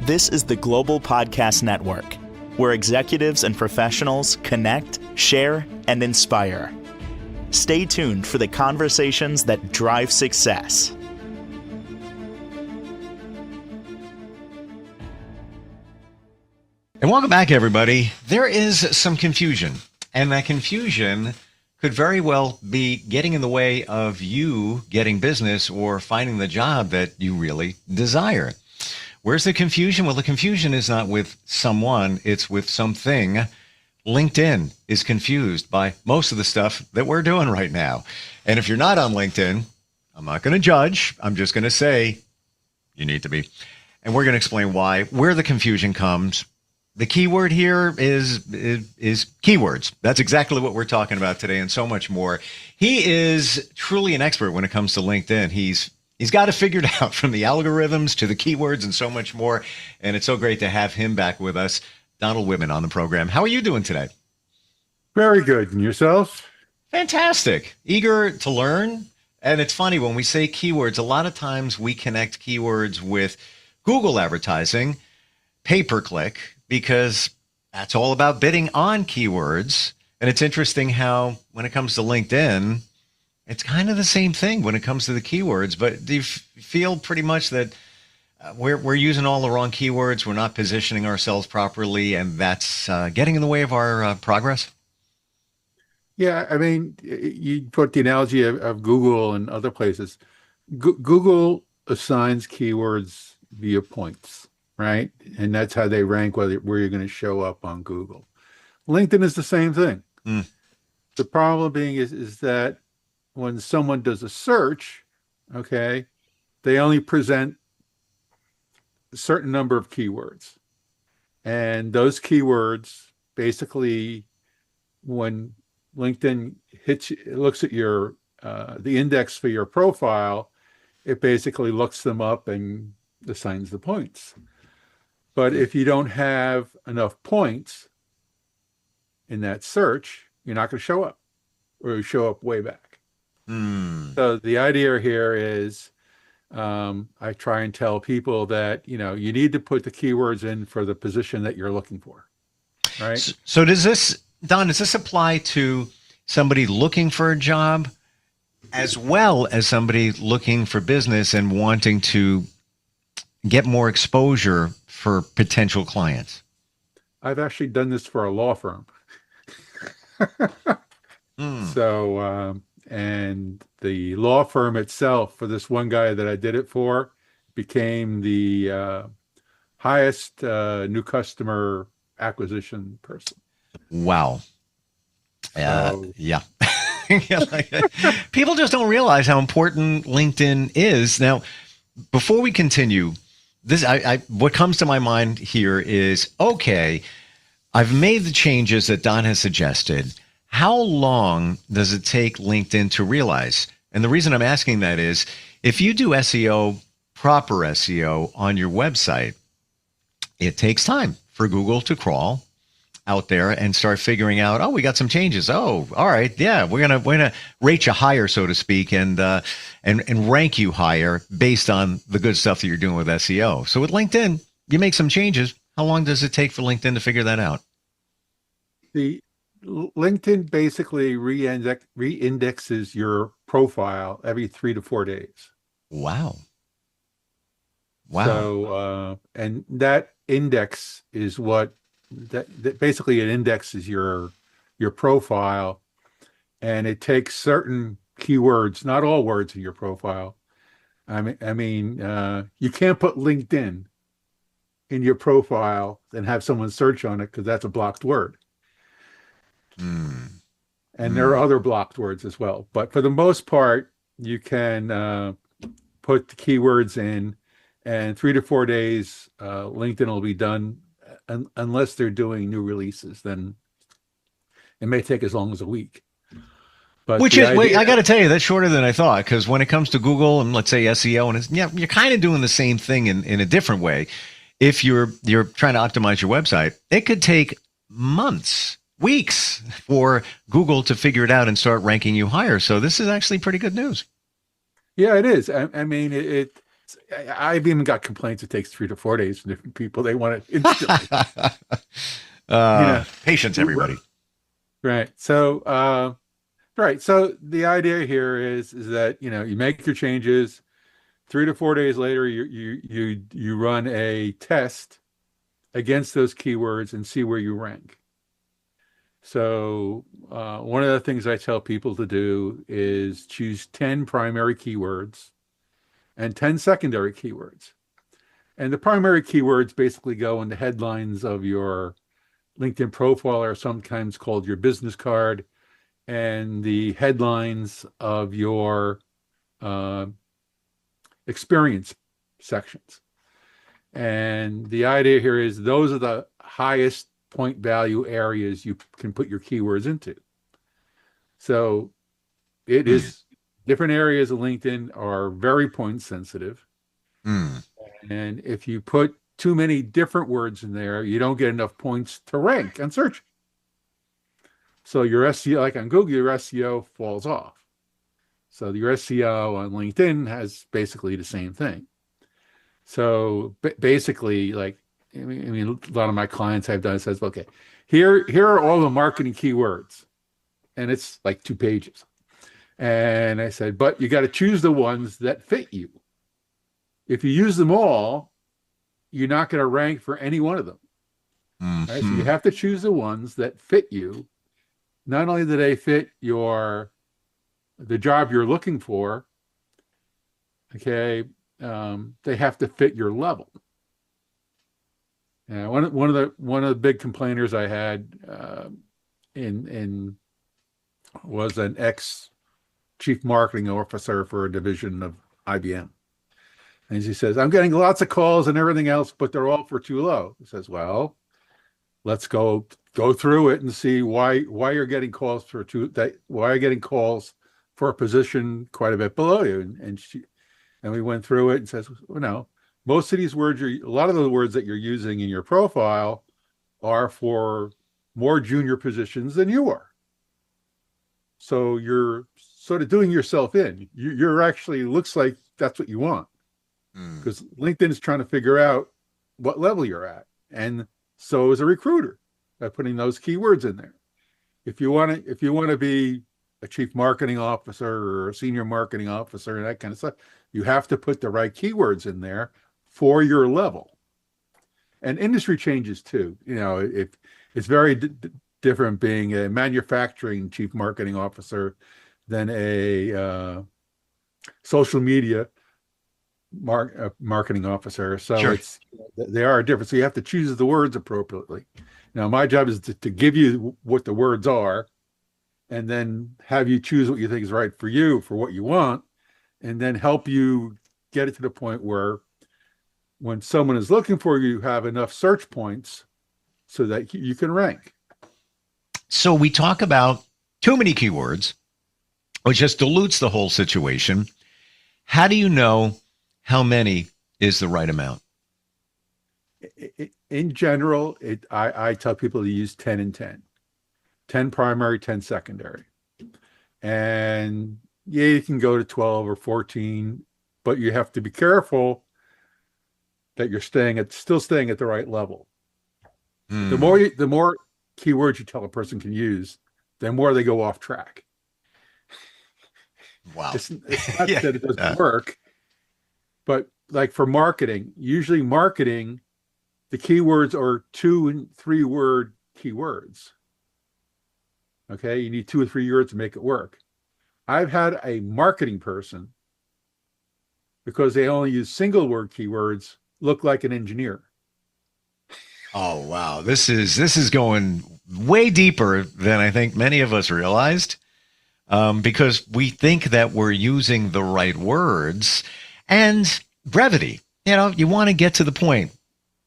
This is the Global Podcast Network, where executives and professionals connect, share, and inspire. Stay tuned for the conversations that drive success. And welcome back, everybody. There is some confusion, and that confusion could very well be getting in the way of you getting business or finding the job that you really desire. Where's the confusion? Well, the confusion is not with someone, it's with something. LinkedIn is confused by most of the stuff that we're doing right now. And if you're not on LinkedIn, I'm not going to judge. I'm just going to say you need to be. And we're going to explain why, where the confusion comes. The key word here is keywords. That's exactly what we're talking about today and so much more. He is truly an expert when it comes to LinkedIn. He's got it figured out, from the algorithms to the keywords and so much more. And it's so great to have him back with us. Donald Wittman on the program. How are you doing today? Very good. And yourself? Fantastic. Eager to learn. And it's funny, when we say keywords, a lot of times we connect keywords with Google advertising, pay-per-click, because that's all about bidding on keywords. And it's interesting how when it comes to LinkedIn, it's kind of the same thing when it comes to the keywords. But do you feel pretty much that we're using all the wrong keywords, we're not positioning ourselves properly, and that's getting in the way of our progress? Yeah, I mean, you put the analogy of Google and other places. Google assigns keywords via points, right? And that's how they rank where you're going to show up on Google. LinkedIn is the same thing. The problem being is that when someone does a search, okay, they only present a certain number of keywords. And those keywords, basically, when LinkedIn looks at your the index for your profile, it basically looks them up and assigns the points. But if you don't have enough points in that search, you're not going to show up, or you show up way back. So the idea here is, I try and tell people that, you need to put the keywords in for the position that you're looking for, right? So does this, Don, does this apply to somebody looking for a job as well as somebody looking for business and wanting to get more exposure for potential clients? I've actually done this for a law firm. So, and the law firm itself, for this one guy that I did it for, became the highest new customer acquisition person. Wow. So, Yeah. People just don't realize how important LinkedIn is. Now, before we continue, what comes to my mind here is, okay, I've made the changes that Don has suggested. How long does it take LinkedIn to realize? And the reason I'm asking that is, if you do SEO, proper SEO on your website, it takes time for Google to crawl out there and start figuring out, oh, we got some changes. Oh, all right. Yeah, we're gonna rate you higher, so to speak, and rank you higher based on the good stuff that you're doing with SEO. So with LinkedIn, you make some changes. How long does it take for LinkedIn to figure that out? the LinkedIn basically re-indexes your profile every 3 to 4 days. Wow. So, and that index is what that basically it indexes your profile, and it takes certain keywords, not all words in your profile. I mean, you can't put LinkedIn in your profile and have someone search on it, because that's a blocked word. And there are other blocked words as well. But for the most part, you can put the keywords in, and 3 to 4 days, LinkedIn will be done, unless they're doing new releases. Then it may take as long as a week. But I got to tell you, that's shorter than I thought, because when it comes to Google and, let's say, SEO, and you're kind of doing the same thing in a different way. If you're trying to optimize your website, it could take months, weeks for Google to figure it out and start ranking you higher. So this is actually pretty good news. Yeah, it is. I mean, I've even got complaints. It takes 3 to 4 days from different people. They want it instantly. Patience, everybody. Right. So, right. So the idea here is that, you make your changes. 3 to 4 days later, you run a test against those keywords and see where you rank. So one of the things I tell people to do is choose 10 primary keywords and 10 secondary keywords. And the primary keywords basically go in the headlines of your LinkedIn profile, or sometimes called your business card, and the headlines of your experience sections. And the idea here is those are the highest point value areas you can put your keywords into. So it is different areas of LinkedIn are very point sensitive. And if you put too many different words in there, you don't get enough points to rank on search. So your SEO, like on Google, your SEO falls off. So your SEO on LinkedIn has basically the same thing. So basically, like, I mean, a lot of my clients I've done says, okay, here are all the marketing keywords, and it's like 2 pages. And I said, but you got to choose the ones that fit you. If you use them all, you're not going to rank for any one of them. Right? So you have to choose the ones that fit you. Not only do they fit the job you're looking for, okay, they have to fit your level. One of the big complainers I had was an ex chief marketing officer for a division of IBM. And he says, I'm getting lots of calls and everything else, but they're all for too low. He says, well, let's go through it and see why you're getting calls why you're getting calls for a position quite a bit below you. And we went through it and says, well, no, most of these words, a lot of the words that you're using in your profile are for more junior positions than you are. So you're sort of doing yourself in. You're actually, looks like that's what you want. Because LinkedIn is trying to figure out what level you're at. And so is a recruiter by putting those keywords in there. If you want to be a chief marketing officer or a senior marketing officer and that kind of stuff, you have to put the right keywords in there for your level. And industry changes too. It's very different being a manufacturing chief marketing officer than a social media marketing officer. So Sure. They are different. So you have to choose the words appropriately. Now, my job is to give you what the words are, and then have you choose what you think is right for you, for what you want, and then help you get it to the point where when someone is looking for you, you have enough search points so that you can rank. So we talk about too many keywords, which just dilutes the whole situation. How do you know how many is the right amount? In general, I tell people to use 10 and 10. 10 primary, 10 secondary. And yeah, you can go to 12 or 14, but you have to be careful that you're still staying at the right level. The more keywords you tell a person can use, the more they go off track. Wow. It's not that it doesn't work, but like for marketing, usually marketing, the keywords are 2 and 3 word keywords. Okay, you need 2 or 3 words to make it work. I've had a marketing person, because they only use single word keywords, look like an engineer. Oh, wow. This is going way deeper than I think many of us realized, because we think that we're using the right words and brevity. You want to get to the point,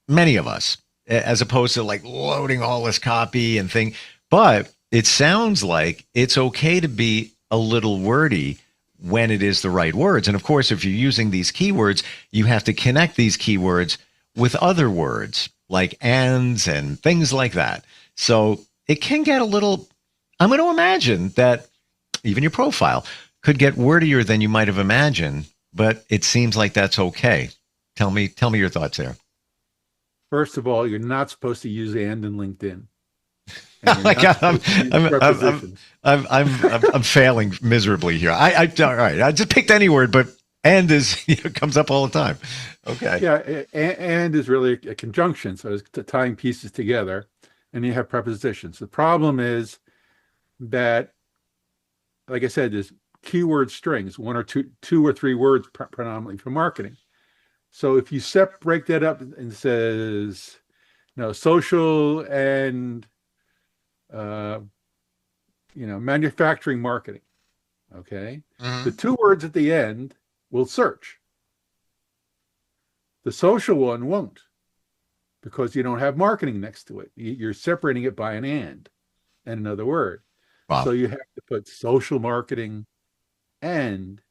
many of us, as opposed to like loading all this copy and thing. But it sounds like it's okay to be a little wordy when it is the right words. And of course, if you're using these keywords, you have to connect these keywords with other words like ands and things like that. So it can get a little, I'm going to imagine that even your profile could get wordier than you might have imagined but it seems like that's okay. Tell me your thoughts there. First of all, you're not supposed to use and in LinkedIn, and Oh you're my not God, supposed to use prepositions. I'm failing miserably here. All right. I just picked any word, but and is comes up all the time. Okay. Yeah, and is really a conjunction, so it's tying pieces together, and you have prepositions. The problem is that, like I said, there's keyword strings, one or two or three words predominantly for marketing. So if you break that up and says, social and uh, manufacturing marketing, okay, the Mhm. two words at the end will search. The social one won't because you don't have marketing next to it. You're separating it by an and another word. So Wow. you have to put social marketing and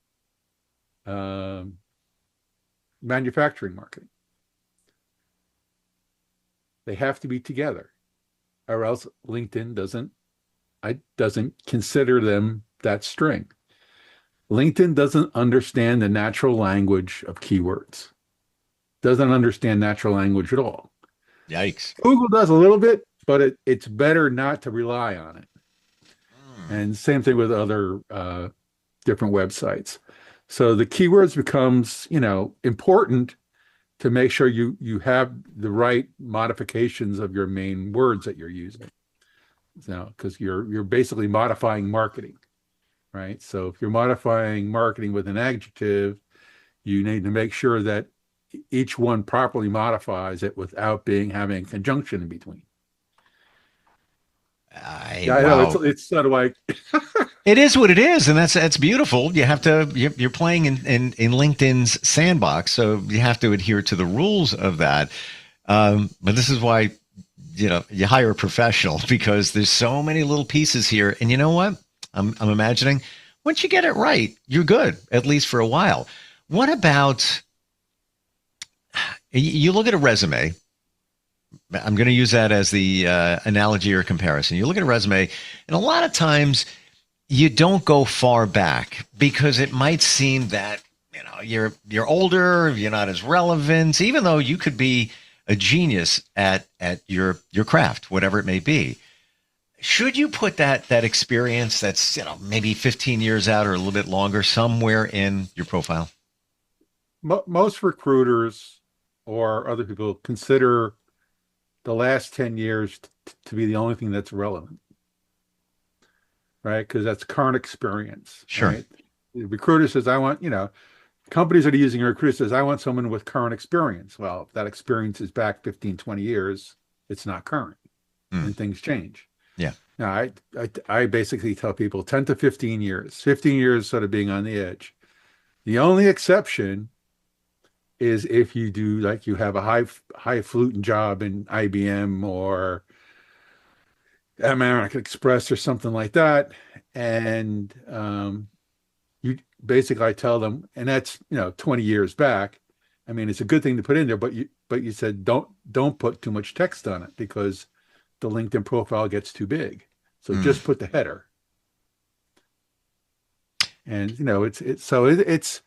um, manufacturing marketing. They have to be together, or else LinkedIn doesn't consider them that string. LinkedIn doesn't understand the natural language of keywords. Doesn't understand natural language at all. Yikes. Google does a little bit, but it's better not to rely on it. Hmm. And same thing with other different websites. So the keywords becomes, important to make sure you have the right modifications of your main words that you're using. So, because you're basically modifying marketing, right? So if you're modifying marketing with an adjective, you need to make sure that each one properly modifies it without having conjunction in between. I Yeah, I know wow. it's sort of like It is what it is, and that's beautiful. You have to you're playing in LinkedIn's sandbox, so you have to adhere to the rules of that. But this is why you hire a professional because there's so many little pieces here, and you know what? I'm imagining once you get it right, you're good at least for a while. What about you look at a resume? I'm going to use that as the analogy or comparison. You look at a resume, and a lot of times you don't go far back because it might seem that you're older, you're not as relevant, even though you could be a genius at your craft, whatever it may be. Should you put that experience that's maybe 15 years out or a little bit longer somewhere in your profile? most recruiters or other people consider the last 10 years to be the only thing that's relevant, right? Because that's current experience, Sure. right? The recruiter says, I want, companies that are using a recruiter says, I want someone with current experience. Well, if that experience is back 15, 20 years, it's not current Mm, and things change. yeah. Now, I basically tell people 10 to 15 years, 15 years sort of being on the edge. The only exception is if you do like you have a highfalutin job in IBM or American Express or something like that, and you basically I tell them, and that's 20 years back. I mean, it's a good thing to put in there, but you said don't put too much text on it because the LinkedIn profile gets too big. So Mm. just put the header, and it's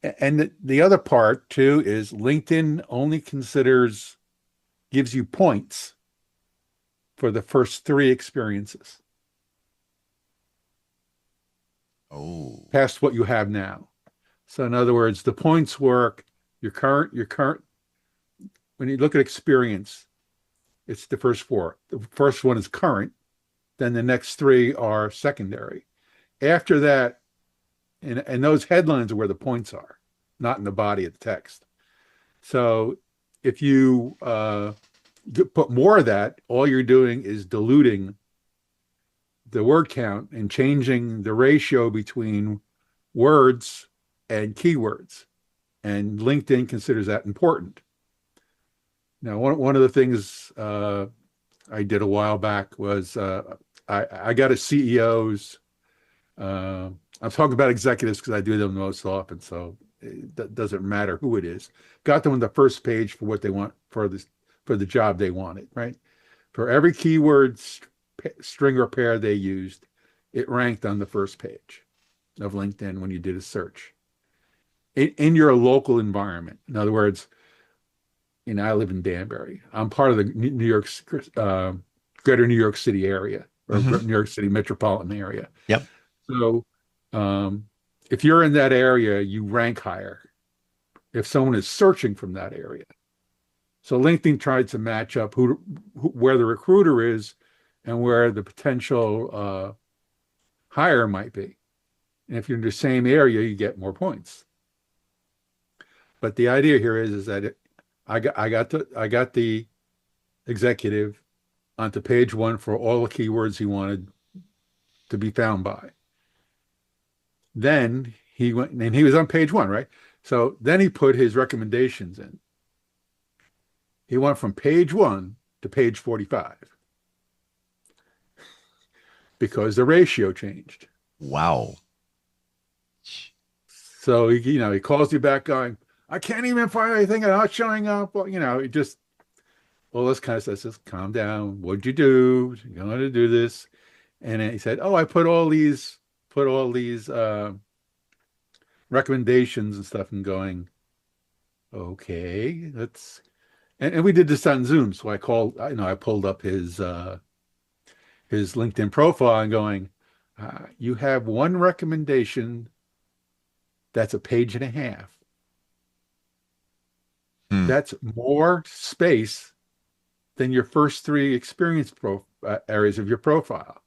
and the other part too is LinkedIn only gives you points for the first three experiences Oh. past what you have now. So in other words, the points work, your current, when you look at experience, it's the first four. The first one is current, then the next three are secondary. After that, and those headlines are where the points are, not in the body of the text. So if you put more of that, all you're doing is diluting the word count and changing the ratio between words and keywords. And LinkedIn considers that important. Now, one of the things I did a while back was I got a CEO's. I'm talking about executives because I do them most often, so it doesn't matter who it is. Got them on the first page for what they want for the job they wanted. Right, for every keyword string or pair they used, it ranked on the first page of LinkedIn when you did a search. in your local environment. In other words, I live in Danbury. I'm part of the New York, greater New York City area, or Hmm. New York City metropolitan area. Yep. So, if you're in that area, you rank higher if someone is searching from that area. So LinkedIn tried to match up where the recruiter is and where the potential hire might be. And if you're in the same area, you get more points. But the idea here is that I got the executive onto page one for all the keywords he wanted to be found by. Then he went and he was on page one, right? So then he put his recommendations in. He went from page one to page 45 because the ratio changed. Wow. So he calls you back going, I can't even find anything. I'm not showing up. Well, it just all this kind of stuff. Says, calm down. What'd you do? You're going to do this. And then he said, oh, I put all these recommendations and stuff, and going, okay, and we did this on Zoom. So I pulled up his LinkedIn profile and going, you have one recommendation that's a page and a half. That's more space than your first three experience areas of your profile.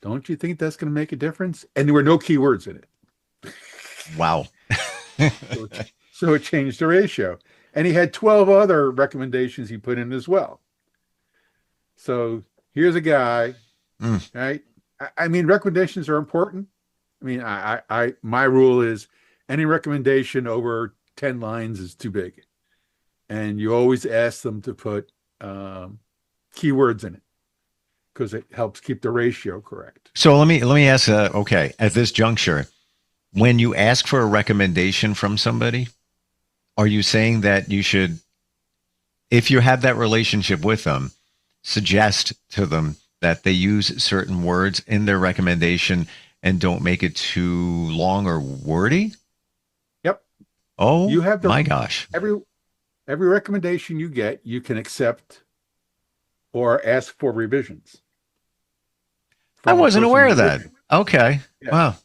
Don't you think that's going to make a difference? And there were no keywords in it. Wow. So it changed the ratio. And he had 12 other recommendations he put in as well. So here's a guy, right? I mean, recommendations are important. I mean, my rule is any recommendation over 10 lines is too big. And you always ask them to put keywords in it because it helps keep the ratio correct. So let me ask, okay, at this juncture, when you ask for a recommendation from somebody, are you saying that you should, if you have that relationship with them, suggest to them that they use certain words in their recommendation and don't make it too long or wordy? Yep. Oh, you have my gosh. Every recommendation you get, you can accept or ask for revisions. I wasn't aware of that. Okay. Yeah. Wow.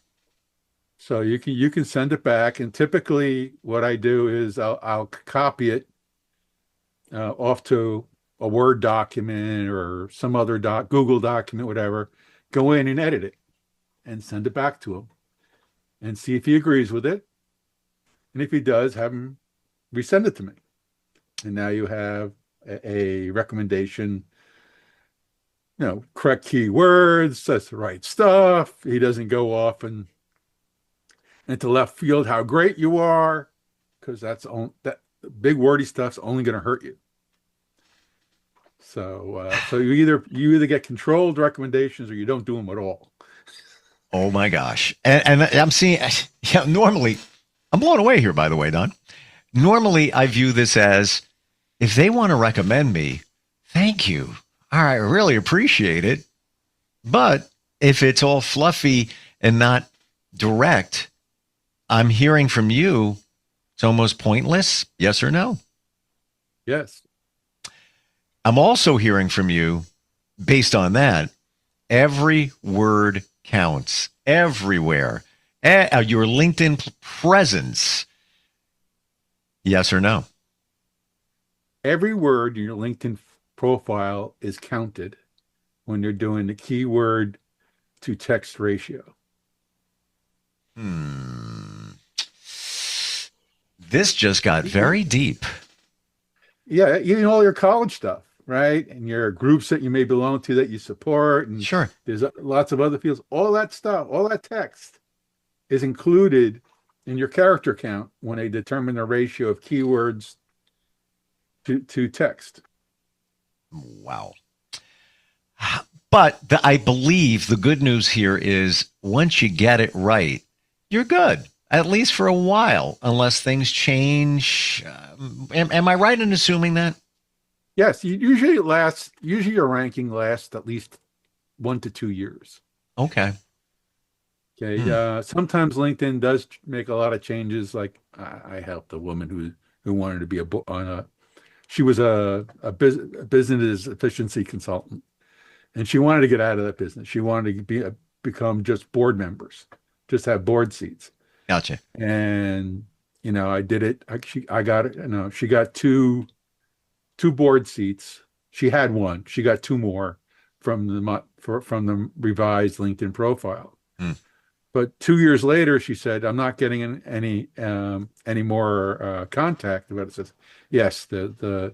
So you can send it back, and typically what I do is I'll copy it off to a Word document or some other Google document, whatever. Go in and edit it, and send it back to him, and see if he agrees with it. And if he does, have him resend it to me. And now you have a recommendation. Correct keywords, that's the right stuff. He doesn't go off and into left field how great you are, because that big wordy stuff's only going to hurt you. So you either get controlled recommendations or you don't do them at all. Oh my gosh. And I'm seeing, normally, I'm blown away here, by the way, Don. Normally I view this as, if they want to recommend me, thank you. All right, I really appreciate it. But if it's all fluffy and not direct, I'm hearing from you, it's almost pointless. Yes or no? Yes. I'm also hearing from you, based on that, every word counts everywhere. Your LinkedIn presence. Yes or no? Every word in your LinkedIn profile is counted when you're doing the keyword to text ratio. This just got very deep. Yeah, all your college stuff, right? And your groups that you may belong to that you support. And sure. There's lots of other fields. All that stuff, all that text is included in your character count when they determine the ratio of keywords to text. Wow. But I believe the good news here is once you get it right, you're good, at least for a while, unless things change. Am I right in assuming that? Yes. Usually your ranking lasts at least 1 to 2 years. Okay. Okay. Hmm. Sometimes LinkedIn does make a lot of changes. Like I helped a woman who wanted to be she was a business efficiency consultant, and she wanted to get out of that business. She wanted to become just board members, just have board seats. Gotcha. And I did it. I got it. She got two board seats. She had one. She got two more from from the revised LinkedIn profile. Hmm. But 2 years later, she said, "I'm not getting any more contact." But it says, "Yes, the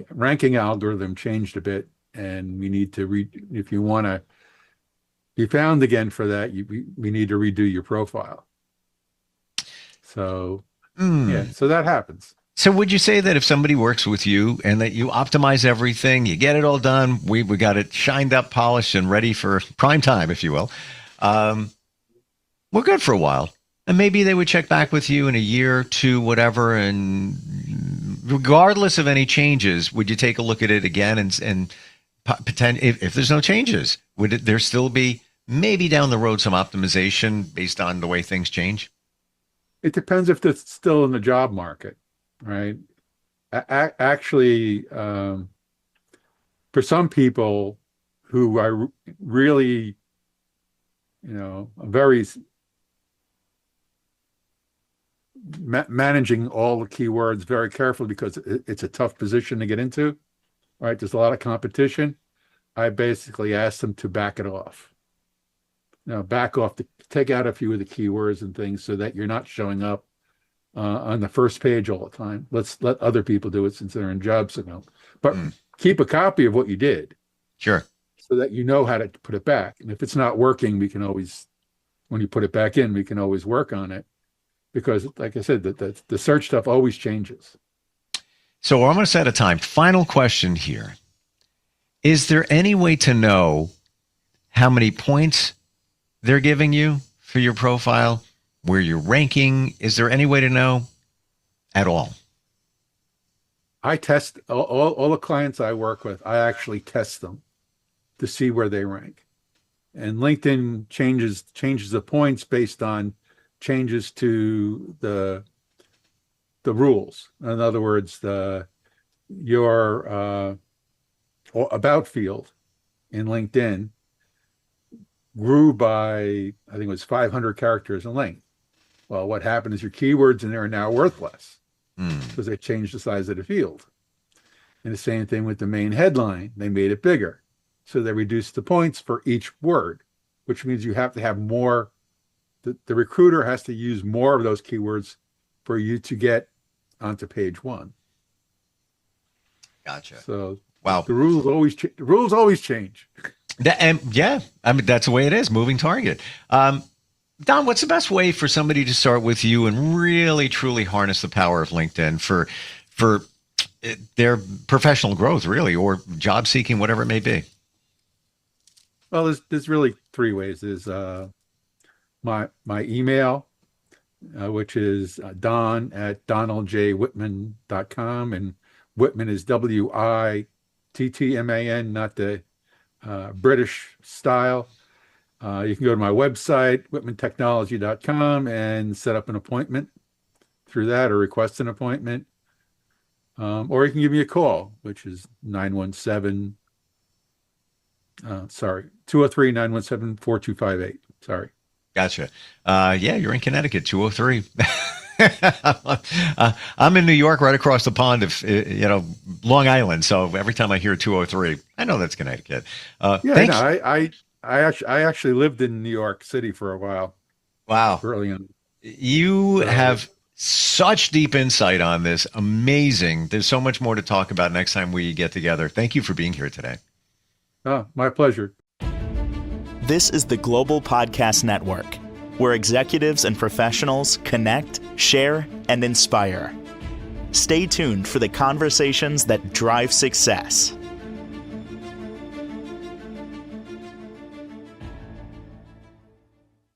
ranking algorithm changed a bit, and we need to if you want to be found again for that, we need to redo your profile." So yeah, so that happens. So would you say that if somebody works with you and that you optimize everything, you get it all done, we got it shined up, polished, and ready for prime time, if you will, we're good for a while. And maybe they would check back with you in a year, two, whatever, and regardless of any changes, would you take a look at it again and pretend if there's no changes, would there still be maybe down the road some optimization based on the way things change? It depends if it's still in the job market, right? Actually, for some people who are really, very managing all the keywords very carefully because it's a tough position to get into, right? There's a lot of competition. I basically asked them to back it off. Back off, to take out a few of the keywords and things so that you're not showing up on the first page all the time. Let's let other people do it since they're in job signal. But keep a copy of what you did. Sure. So that you know how to put it back. And if it's not working, we can always, when you put it back in, we can always work on it. Because like I said, the search stuff always changes. So we're almost out of time. Final question here. Is there any way to know how many points they're giving you for your profile, where you're ranking? Is there any way to know at all? I test all the clients I work with. I actually test them to see where they rank. And LinkedIn changes the points based on changes to the rules. In other words, your about field in LinkedIn grew by, I think it was 500 characters in length. Well, what happened is your keywords in there are now worth less because they changed the size of the field. And the same thing with the main headline. They made it bigger. So they reduced the points for each word, which means you have to have more. The recruiter has to use more of those keywords for you to get onto page one. Gotcha. So wow, the rules always change. Yeah, I mean that's the way it is. Moving target. Don, what's the best way for somebody to start with you and really truly harness the power of LinkedIn for their professional growth, really, or job seeking, whatever it may be? Well, there's really three ways. There's my email, which is don@donaldjwittman.com, and Wittman is Wittman, not the British style. You can go to my website, whitmantechnology.com, and set up an appointment through that or request an appointment. Or you can give me a call, which is 203-917-4258. Sorry. Gotcha. Yeah, you're in Connecticut, 203. I'm in New York, right across the pond of, Long Island. So every time I hear 203, I know that's Connecticut. Thanks. I actually lived in New York City for a while. Wow. Early on. You have such deep insight on this. Amazing. There's so much more to talk about next time we get together. Thank you for being here today. Oh, my pleasure. This is the Global Podcast Network, where executives and professionals connect, share, and inspire. Stay tuned for the conversations that drive success.